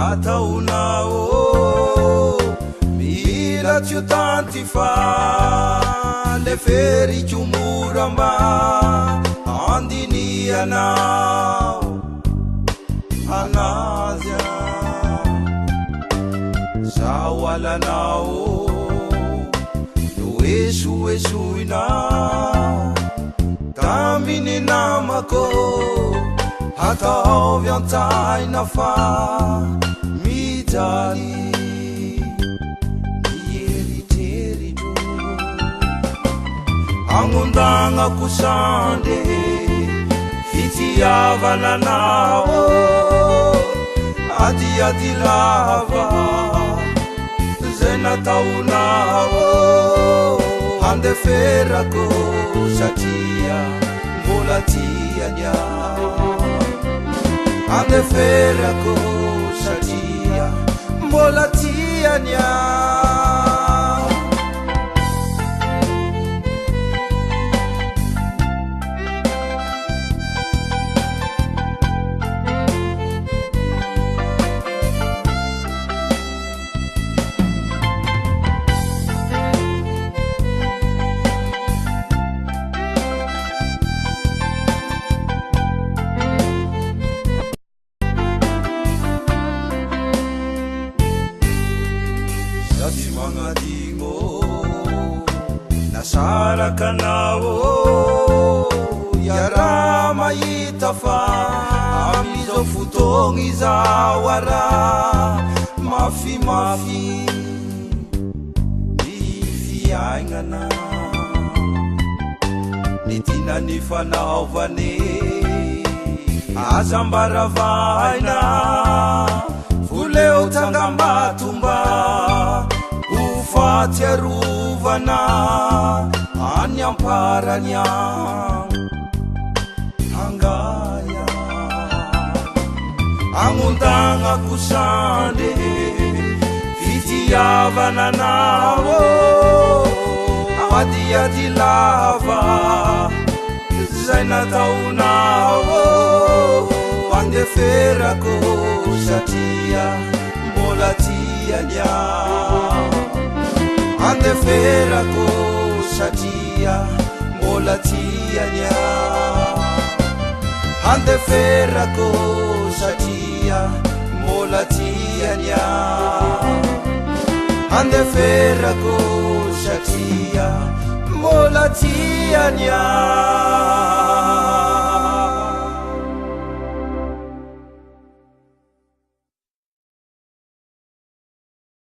ataonao mila tsy ho tanty fa le feriko moramba andinianao anazya zao alanao no esoesoinao taminy namako ataovy an-tsaina fa mijaly mieritreritro agnondagnako sande fitiavananao adiady lava zay nataonao handeferako satria mbola tiany aho handeferako satria mbola tiany aho nasarakanao yara mahita fa amizao fotoagna izao ara mafimafy ny fiaignana ny tina ny fanaovane azambaravaina voleo tangambatomba ho fatsiarovana any amparany hangaya agnondagnako sande fitiavananao adiady lava zay nataonao handeferako satria mbola tiany aho handeferako satria mbola tiany aho handeferako satria mbola tiany aho handeferako satria mbola tiany aho